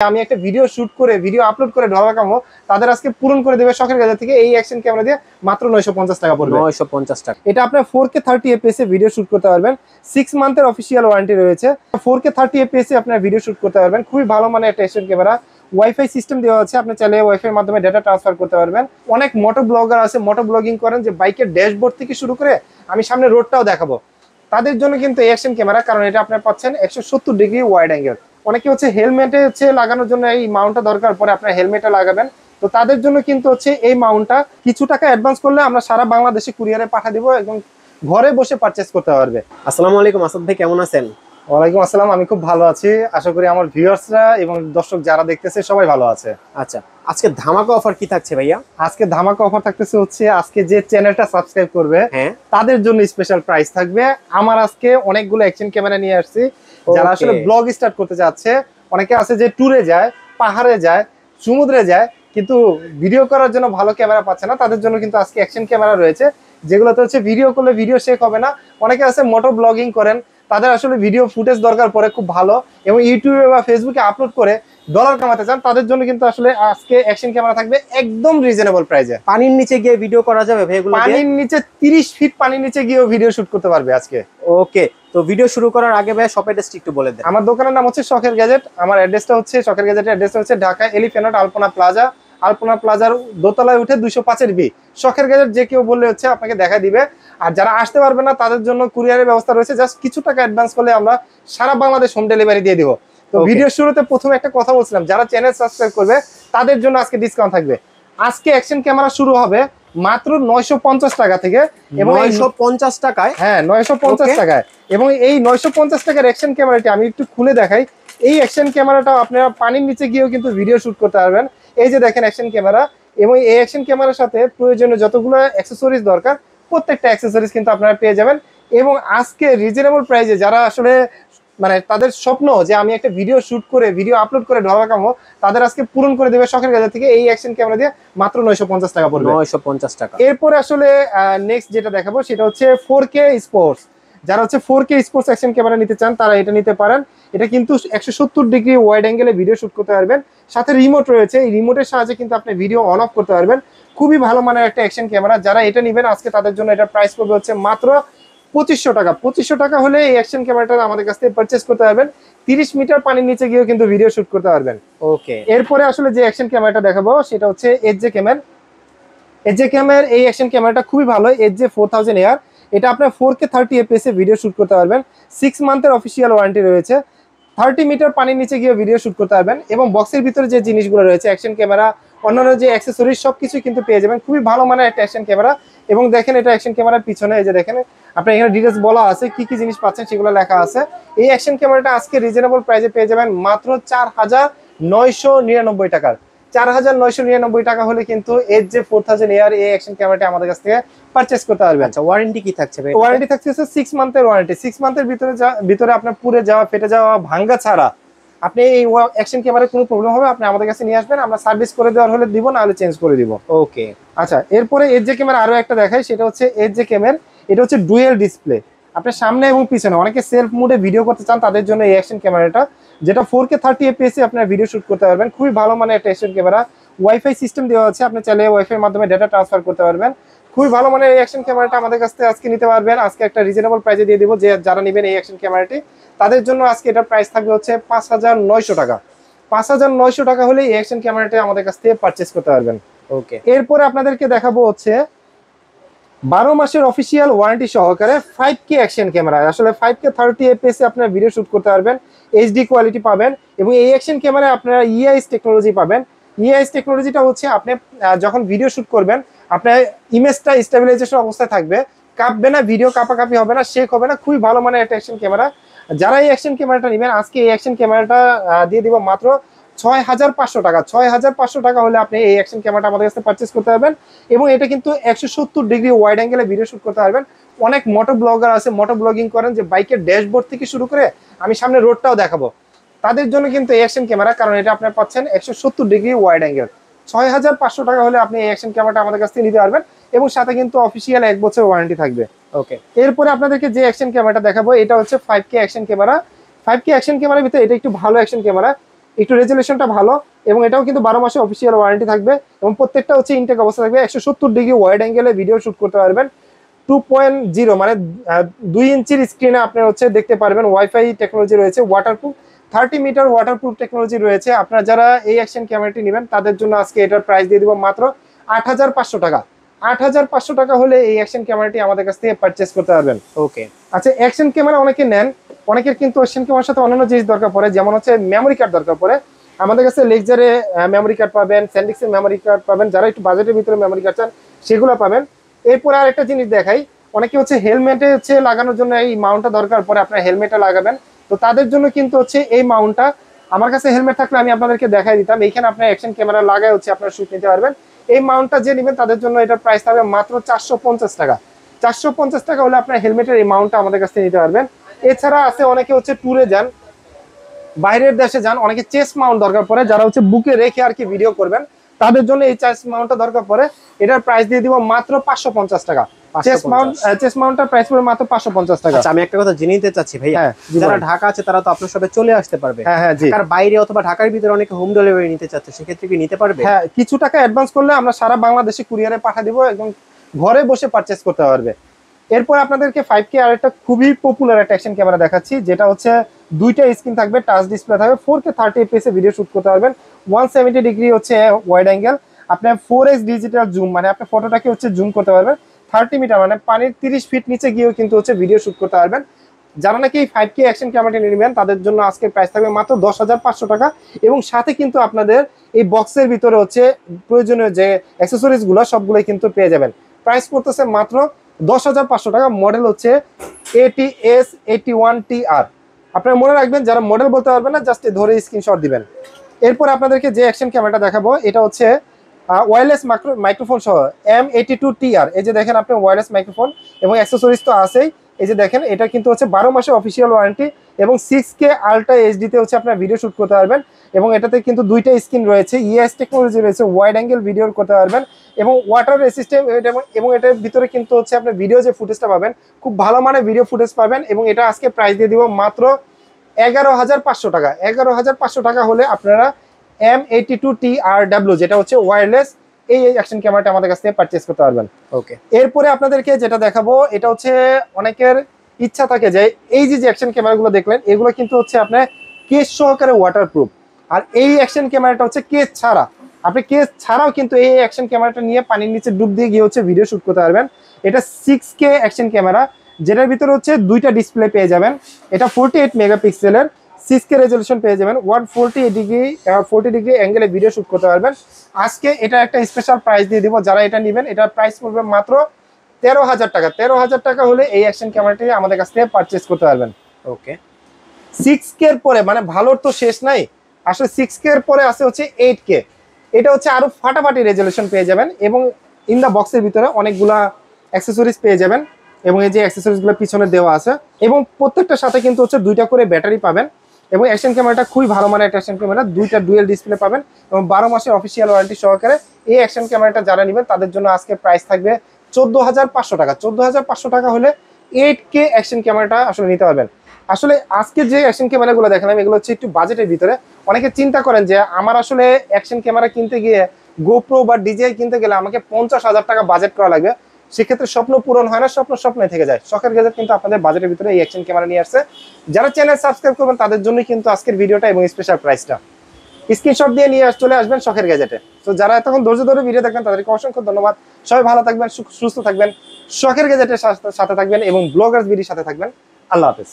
আমি একটা video shoot করে ভিডিও আপলোড করে ডলার কামাবো, তাদের আজকে পূরণ করে দেবে শখের গাজা থেকে এই অ্যাকশন ক্যামেরা দিয়ে মাত্র 950 টাকা পড়বে। 950 টাকা। এটা আপনার 4K 30 fps এ ভিডিও শুট করতে পারবেন। 6 মান্থের অফিসিয়াল ওয়ারেন্টি রয়েছে। 4K 30 fps এ আপনার ভিডিও শুট করতে পারবেন। খুবই ভালো মানের একটা অ্যাকশন ক্যামেরা। ওয়াইফাই সিস্টেম দেওয়া আছে, আপনি চাইলে ওয়াইফাই এর মাধ্যমে ডেটা ট্রান্সফার করতে পারবেন। অনেক মোটো ব্লগার আছে, মোটো ব্লগিং করেন যে বাইকের ড্যাশবোর্ড থেকে শুরু করে আমি সামনে রোডটাও দেখাবো, তাদের জন্য কিন্তু এই অ্যাকশন ক্যামেরা, কারণ এটা আপনার পাচ্ছেন 170 ডিগ্রি ওয়াইড অ্যাঙ্গেল। অনেকে হচ্ছে হেলমেটে হচ্ছে লাগানোর জন্য এই মাউন্টটা দরকার পরে আপনার হেলমেটে লাগাবেন, তো তাদের জন্য কিন্তু হচ্ছে এই মাউন্টটা কিছু টাকা অ্যাডভান্স করলে আমরা সারা বাংলাদেশে কুরিয়ারে পাঠিয়ে দিব এবং ঘরে বসে পারচেজ করতে পারবে। আসসালামু আলাইকুম আসাদ ভাই, কেমন আছেন? ওয়ালাইকুম আসসালাম, আমি খুব ভালো আছি। আশা করি আমার ভিউয়ার্সরা এবং দর্শক যারা দেখতেছে সবাই ভালো আছে। আচ্ছা, আজকে ধামাকা অফার কি থাকছে ভাইয়া? আজকে ধামাকা অফার থাকতেছে হচ্ছে আজকে যে চ্যানেলটা সাবস্ক্রাইব করবে তাদের জন্য স্পেশাল প্রাইস থাকবে। আমার আজকে অনেকগুলো অ্যাকশন ক্যামেরা নিয়ে আসছি যারা আসলে ব্লগ স্টার্ট করতে যাচ্ছে। অনেকে আছে যে ট্যুরে যায়, পাহাড়ে যায়, সমুদ্রে যায়, কিন্তু ভিডিও করার জন্য ভালো ক্যামেরা পাচ্ছে না, তাদের জন্য কিন্তু আজকে অ্যাকশন ক্যামেরা রয়েছে যেগুলোতে হচ্ছে ভিডিও করলে ভিডিও শেক হবে না। অনেকে আছে মোটো ব্লগিং করেন, তাদের আসলে ভিডিও ফুটেজ দরকার পড়ে খুব ভালো এবং ইউটিউবে বা ফেসবুকে আপলোড করে ডলার কামাতে চান, তাদের জন্য কিন্তু আসলে আজকে অ্যাকশন ক্যামেরা থাকবে একদম রিজনেবল প্রাইসে। পানির নিচে গিয়ে ভিডিও করা যাবে ভাই এগুলো? পানির নিচে 30 ফিট পানির নিচে গিয়েও ভিডিও শুট করতে পারবে আজকে। ওকে, তো ভিডিও শুরু করার আগে ভাই শপ অ্যাড্রেসটা একটু বলে দেন। আমার দোকানের নাম হচ্ছে শখের গ্যাজেট। আমার অ্যাড্রেসটা হচ্ছে শখের গ্যাজেটের অ্যাড্রেসটা হচ্ছে ঢাকা এলিফ্যান্ট আলপনা প্লাজা। আলপনা প্লাজার দোতলায় উঠে 205 বি। শখের গ্যাজেট যে কেউ বললে হচ্ছে আপনাকে দেখা দিবে। আর যারা আসতে পারবে না তাদের জন্য কুরিয়ারের ব্যবস্থা রয়েছে, জাস্ট কিছু টাকা অ্যাডভান্স করলে আমরা সারা বাংলাদেশ হোম ডেলিভারি দিয়ে দিব। তো ভিডিও শুরুতে প্রথমে একটা কথা বলছিলাম, যারা চ্যানেল সাবস্ক্রাইব করবে তাদের জন্য আজকে ডিসকাউন্ট থাকবে। আজকে অ্যাকশন ক্যামেরা শুরু হবে মাত্র 950 টাকা থেকে, এবং 950 টাকায়। হ্যাঁ, 950 টাকায়। এবং এই 950 টাকার অ্যাকশন ক্যামেরাটি আমি একটু খুলে দেখাই। এই অ্যাকশন ক্যামেরাটা আপনারা পানির নিচে গিয়েও কিন্তু ভিডিও শুট করতে পারবেন। এই যে দেখেন অ্যাকশন ক্যামেরা, এবং এই অ্যাকশন ক্যামেরার সাথে প্রয়োজনীয় যতগুলো অ্যাক্সেসরিজ দরকার প্রত্যেকটা অ্যাক্সেসরিজ কিন্তু আপনারা পেয়ে যাবেন। এবং আজকে রিজনেবল প্রাইসে যারা আসলে মানে তাদের স্বপ্ন যে আমি একটা ভিডিও শুট করে ভিডিও আপলোড করে ডলার কামাবো, তাদের আজকে পূরণ করে দেবে শখের গাজা থেকে এই অ্যাকশন ক্যামেরা দিয়ে মাত্র 950 টাকা পড়বে। 950 টাকা। এরপরে আসলে নেক্সট যেটা দেখাবো সেটা হচ্ছে 4K স্পোর্টস। যারা হচ্ছে 4K স্পোর্টস অ্যাকশন ক্যামেরা নিতে চান তারা এটা নিতে পারেন। এটা কিন্তু 170 ডিগ্রি ওয়াইড অ্যাঙ্গেলে ভিডিও শুট করতে পারবেন, সাথে রিমোট রয়েছে। এই রিমোটের সাহায্যে কিন্তু আপনি ভিডিও অন অফ করতে পারবেন। খুবই ভালো মানের একটা অ্যাকশন ক্যামেরা। যারা এটা নেবেন আজকে তাদের জন্য এটা প্রাইস পড়বে হচ্ছে মাত্র 2500 টাকা। 2500 টাকা হলে এই অ্যাকশন ক্যামেরাটা আমাদের কাছ থেকে পারচেজ করতে পারবেন। 30 মিটার পানির নিচে গিয়েও কিন্তু ভিডিও শুট করতে পারবেন। ওকে, এরপরে আসলে যে অ্যাকশন ক্যামেরাটা দেখাবো সেটা হচ্ছে এজে ক্যামেরা। এজে ক্যামেরার এই অ্যাকশন ক্যামেরাটা খুবই ভালো, এজে 4000 AR। এটা আপনার 4K 30 fps এ ভিডিও শুট করতে পারবেন। 6 মান্থের অফিসিয়াল ওয়ারেন্টি রয়েছে। 30 মিটার পানির নিচে গিয়ে ভিডিও শুট করতে পারবেন এবং বক্সের ভিতরে যে জিনিসগুলো রয়েছে অ্যাকশন ক্যামেরা, অন্যান্য যে অ্যাক্সেসরিজ সবকিছু কিন্তু পেয়ে যাবেন। খুবই ভালো মানের একটা অ্যাকশন ক্যামেরা। এবং দেখেন এটা অ্যাকশন ক্যামেরার পিছনে এই যে দেখেন আপনার এখানে ডিটেলস বলা আছে, কি কি জিনিস পাচ্ছেন সেগুলো লেখা আছে। এই অ্যাকশন ক্যামেরাটা আজকে রিজনেবল প্রাইসে পেয়ে যাবেন মাত্র 4999 টাকার। 4999 টাকা হলে কিন্তু এর যে 4000 AR এই অ্যাকশন ক্যামেরাটি আমাদের কাছ থেকে পারচেজ করতে পারবেন। আচ্ছা, ওয়ারেন্টি কি থাকছে ভাই? ওয়ারেন্টি থাকছে 6 মান্থের ওয়ারেন্টি। 6 মান্থের ভিতরে আপনার পুড়ে যাওয়া, ফেটে যাওয়া, ভাঙ্গা ছাড়া আপনি এই অ্যাকশন ক্যামেরার কোনো প্রবলেম হবে আপনি আমাদের কাছে নিয়ে আসবেন, আমরা সার্ভিস করে দেওয়ার হলে দিব, না হলে চেঞ্জ করে দিব। ওকে, আচ্ছা, এরপরে এর যে ক্যামেরা আরো একটা দেখাই, সেটা হচ্ছে এর যে ক্যামেরা। এটা হচ্ছে ডুয়েল ডিসপ্লে, আপনার সামনে এবং পিছনে। অনেকে সেলফ মোডে ভিডিও করতে চান তাদের জন্য এই অ্যাকশন ক্যামেরাটা, যেটা 4K 30 fps এ আপনারা ভিডিও শুট করতে পারবেন। খুবই ভালো মানের একটা অ্যাকশন ক্যামেরা। ওয়াইফাই সিস্টেম দেওয়া আছে, আপনি চাইলে ওয়াইফাই এর মাধ্যমে ডেটা ট্রান্সফার করতে পারবেন। খুবই ভালো মানের এই অ্যাকশন ক্যামেরাটা আমাদের কাছ থেকে আজকে নিতে পারবেন। আজকে একটা রিজনেবল প্রাইসে দিয়ে দিব, যে যারা নেবেন এই অ্যাকশন ক্যামেরাটি তাদের জন্য আজকে এটার প্রাইস থাকবে হচ্ছে 5900 টাকা। 5900 টাকা হলে এই অ্যাকশন ক্যামেরাটি আমাদের কাছ থেকে পারচেজ করতে পারবেন। ওকে, এরপরে আপনাদেরকে দেখাবো হচ্ছে 12 মাসের অফিসিয়াল ওয়ারেন্টি সহকারে 5K অ্যাকশন ক্যামেরা। আসলে 5K 30 fps এ আপনারা ভিডিও শুট করতে পারবেন, এইচডি কোয়ালিটি পাবেন এবং এই অ্যাকশন ক্যামেরায় আপনারা ইআইএস টেকনোলজি পাবেন। ইআইএস টেকনোলজিটা হচ্ছে আপনি যখন ভিডিও শুট করবেন আপনার ইমেজটা স্টেবিলাইজেশন অবস্থায় থাকবে, কাঁপবে না, ভিডিও কাঁপাকাঁপি হবে না, শেক হবে না। খুবই ভালো মানের একটা অ্যাকশন ক্যামেরা। যারা এই অ্যাকশন ক্যামেরাটা নেবেন আজকে এই অ্যাকশন ক্যামেরাটা দিয়ে দিব মাত্র 6500 টাকা। 6500 টাকা হলে আপনি এই অ্যাকশন ক্যামেরাটা আমাদের কাছে পারচেজ করতে পারবেন। এবং এটা কিন্তু 170 ডিগ্রি ওয়াইড অ্যাঙ্গেলে ভিডিও শুট করতে পারবেন। অনেক মোটো ব্লগার আছে, মোটো ব্লগিং করেন যে বাইকের ড্যাশবোর্ড থেকে শুরু করে আমি সামনে রোডটাও দেখাবো, তাদের জন্য কিন্তু এই অ্যাকশন ক্যামেরা, কারণ এটা আপনার পাচ্ছেন 170 ডিগ্রি ওয়াইড অ্যাঙ্গেল। 6500 টাকা হলে আপনি এই অ্যাকশন ক্যামেরাটা আমাদের কাছ থেকে নিতে পারবেন এবং সাথে কিন্তু অফিসিয়াল 1 বছর ওয়ারেন্টি থাকবে। ওকে, এরপরে আপনাদেরকে যে অ্যাকশন ক্যামেরাটা দেখাবো এটা হচ্ছে 5K action camera. 5K action ক্যামেরার ভিতরে এটা একটু ভালো অ্যাকশন ক্যামেরা। একটু রেজুলেশনটা ভালো, এবং এটাও কিন্তু 12 মাসে অফিসিয়াল ওয়ারেন্টি থাকবে, এবং প্রত্যেকটা হচ্ছে ইনটেক অবস্থা থাকবে। 170 ডিগ্রি ওয়াইড অ্যাঙ্গেলে ভিডিও শুট করতে পারবেন। 2.0 মানে 2 ইঞ্চির স্ক্রিনে আপনি হচ্ছে দেখতে পারবেন। ওয়াইফাই টেকনোলজি রয়েছে, ওয়াটারপ্রুফ 30 মিটার ওয়াটারপ্রুফ টেকনোলজি রয়েছে। আপনারা যারা এই অ্যাকশন ক্যামেরাটি নেবেন তাদের জন্য আজকে এটার প্রাইস দিয়ে দিব মাত্র 8,500 টাকা। 8,500 টাকা হলে এই অ্যাকশন ক্যামেরাটি আমাদের কাছ থেকে পারচেস করতে পারবেন। ওকে, আচ্ছা, অ্যাকশন ক্যামেরা অনেকে নেন, অনেকের কিন্তু অ্যাকশন ক্যামেরার সাথে অন্যান্য জিনিস দরকার পড়ে, যেমন হচ্ছে মেমোরি কার্ড দরকার পড়ে। আমাদের কাছে লেক্সারে মেমোরি কার্ড পাবেন, স্যান্ডিক্সের মেমোরি কার্ড পাবেন, যারা একটু বাজেটের ভিতরে মেমোরি কার্ড চান সেগুলো পাবেন। এরপরে আর একটা জিনিস দেখাই, অনেকে হচ্ছে হেলমেটে হচ্ছে লাগানোর জন্য এই মাউন্টটা দরকার পড়ে, আপনার হেলমেটে লাগাবেন। তো তাদের জন্য কিন্তু হচ্ছে এই মাউন্টটা, আমার কাছে হেলমেট থাকলে আমি আপনাদেরকে দেখাই দিতাম। এইখানে আপনার অ্যাকশন ক্যামেরা লাগায় হচ্ছে আপনারা শুট নিতে পারবেন। এই মাউন্টটা যে নেবেন তাদের জন্য এটার প্রাইস থাকবে মাত্র 450 টাকা। 450 টাকা হলে আপনার হেলমেটের এই মাউন্টটা আমাদের কাছ থেকে নিতে পারবেন। এছাড়া আছে অনেকে হচ্ছে ট্যুরে যান, বাইরের দেশে যান, অনেকে চেস্ট মাউন্ট দরকার পড়ে, যারা হচ্ছে বুকে রেখে আর কি ভিডিও করবেন তাদের জন্য এই চেস্ট মাউন্টটা দরকার পড়ে। এটার প্রাইস দিয়ে দিব মাত্র 550 টাকা। চেস্ট মাউন্টটার প্রাইস পড়বে মাত্র 550 টাকা। আচ্ছা, আমি একটা কথা জেনে নিতে চাচ্ছি ভাইয়া, যারা ঢাকা আছে তারা তো আপনার সবে চলে আসতে পারবে। হ্যাঁ, ঢাকার বাইরে অথবা ঢাকার ভিতরে অনেকে হোম ডেলিভারি নিতে চাচ্ছে, সেক্ষেত্রে কি নিতে পারবে? হ্যাঁ, কিছু টাকা অ্যাডভান্স করলে আমরা সারা বাংলাদেশে কুরিয়ারে পাঠিয়ে দিব, একদম ঘরে বসে পারচেস করতে পারবে। এরপর আপনাদেরকে 5K আর একটা খুবই পপুলার একটা অ্যাকশন ক্যামেরা দেখাচ্ছি, যেটা হচ্ছে দুইটা স্ক্রিন থাকবে, টাচ ডিসপ্লে থাকবে, 4K 30 fps এ ভিডিও শুট করতে পারবেন। 170 ডিগ্রি হচ্ছে ওয়াইড অ্যাঙ্গেল, আপনার 4x ডিজিটাল জুম, মানে আপনি ফটোটাকে হচ্ছে জুম করতে পারবেন। 30 মিটার মানে পানির 30 ফিট নিচে গিয়েও কিন্তু হচ্ছে ভিডিও শুট করতে পারবেন। যারা নাকি এই 5K অ্যাকশন ক্যামেরাটি নেবেন তাদের জন্য আজকে প্রাইস থাকবে মাত্র 10,500 টাকা, এবং সাথে কিন্তু আপনাদের এই বক্সের ভিতরে হচ্ছে প্রয়োজনীয় যে অ্যাক্সেসরিজ গুলো সবগুলোই কিন্তু পেয়ে যাবেন। প্রাইস পড়তেছে মাত্র 10,500 টাকা। মডেল হচ্ছে ATS81TR। আপনারা মনে রাখবেন, যারা মডেল বলতে পারবেন না জাস্ট ধরে স্ক্রিনশট দিবেন। এরপর আপনাদেরকে যে অ্যাকশন ক্যামেরাটা দেখাবো এটা হচ্ছে ওয়্যারলেস মাইক্রোফোন সহ M82TR। এই যে দেখেন আপনি ওয়্যারলেস মাইক্রোফোন এবং অ্যাক্সেসরিজ তো আছেই। এই যে দেখেন, এটা কিন্তু হচ্ছে 12 মাসের অফিসিয়াল ওয়ারেন্টি, এবং 6K আলট্রা এইচডিতে হচ্ছে আপনার ভিডিও শুট করতে পারবেন। এবং এটাতে কিন্তু দুইটা স্ক্রিন রয়েছে, ইএস টেকনোলজি রয়েছে, ওয়াইড অ্যাঙ্গেল ভিডিও করতে পারবেন, এবং ওয়াটার রেসিস্টেন্ট, এবং এটার ভিতরে কিন্তু হচ্ছে আপনার ভিডিও যে ফুটেজটা পাবেন খুব ভালো মানের ভিডিও ফুটেজ পাবেন। এবং এটা আজকে প্রাইস দিয়ে দিব মাত্র 11,500 টাকা। 11,500 টাকা হলে আপনারা M82TRW যেটা হচ্ছে ওয়্যারলেস এই অ্যাকশন ক্যামেরাটা আমাদের কাছ থেকে পারচেস করতে পারবেন। ওকে, এরপরে আপনাদেরকে যেটা দেখাবো এটা হচ্ছে অনেকের ইচ্ছা থাকে যে এই যে অ্যাকশন ক্যামেরাগুলো দেখলেন এগুলো কিন্তু হচ্ছে আপনার কেস সহকারে ওয়াটারপ্রুফ, আর এই অ্যাকশন ক্যামেরাটা হচ্ছে কেস ছাড়া। আপনি কেস ছাড়াও কিন্তু এই অ্যাকশন ক্যামেরাটা নিয়ে পানির নিচে ডুব দিয়ে গিয়ে হচ্ছে ভিডিও শুট করতে পারবেন। এটা 6K অ্যাকশন ক্যামেরা, যেটার ভিতরে হচ্ছে দুইটা ডিসপ্লে পেয়ে যাবেন। এটা 48 মেগাপিক্সেলের 6K রেজলিউশন পেয়ে যাবেন, 40 ডিগ্রি অ্যাঙ্গেলে ভিডিও শুট করতে পারবেন। আজকে এটা একটা স্পেশাল প্রাইস দিয়ে দিব, যারা এটা নেবেন এটার প্রাইস পড়বে মাত্র 13,000 টাকা। 13,000 টাকা হলে এই অ্যাকশন ক্যামেরাটি আমাদের কাছ থেকে পারচেস করতে পারবেন। ওকে, 6K এর পরে মানে ভালোর তো শেষ নাই, আসলে 6K এর পরে আছে হচ্ছে 8K। এটা হচ্ছে আরো ফাটাফাটি রেজলিউশন পেয়ে যাবেন, এবং ইন দা বক্সের ভিতরে অনেকগুলা অ্যাক্সেসরিজ পেয়ে যাবেন, এবং এই যে অ্যাক্সেসরিজগুলো পিছনে দেওয়া আছে, এবং প্রত্যেকটার সাথে কিন্তু হচ্ছে দুইটা করে ব্যাটারি পাবেন। এবং অ্যাকশন ক্যামেরাটা খুবই ভালো মানের একটা অ্যাকশন ক্যামেরা, দুইটা ডুয়েল ডিসপ্লে পাবেন, এবং 12 মাসের অফিসিয়াল ওয়ারেন্টি সহকারে এই অ্যাকশন ক্যামেরাটা যারা নেবেন তাদের জন্য আজকে প্রাইস থাকবে 14,500 টাকা। 14,500 টাকা হলে 8K অ্যাকশন ক্যামেরাটা আসলে নিতে পারবেন। আসলে আজকে যে অ্যাকশন ক্যামেরাগুলো দেখালাম এগুলো হচ্ছে একটু বাজেটের ভিতরে। অনেকে চিন্তা করেন যে আমার আসলে অ্যাকশন ক্যামেরা কিনতে গিয়ে গোপ্রো বা ডিজিআই কিনতে গেলে আমাকে 50,000 টাকা বাজেট করা লাগবে, সেক্ষেত্রে স্বপ্ন পূরণ হয় না, স্বপ্নই থেকে যায়। শখের গ্যাজেট কিন্তু আপনাদের বাজেটের ভিতরে এই অ্যাকশন ক্যামেরা নিয়ে আসছে। যারা চ্যানেল সাবস্ক্রাইব করবেন তাদের জন্যই কিন্তু আজকের ভিডিওটা এবং স্পেশাল প্রাইসটা। স্ক্রিনশট দিয়ে নিয়ে চলে আসবেন শখের গ্যাজেটে। তো যারা এতক্ষণ ধৈর্য ধরে ভিডিও দেখবেন তাদেরকে অসংখ্য ধন্যবাদ। সবাই ভালো থাকবেন, সুস্থ থাকবেন, শখের গ্যাজেটের সাথে থাকবেন, এবং ব্লগার্স ভিডিওর সাথে থাকবেন। আল্লাহ হাফেজ।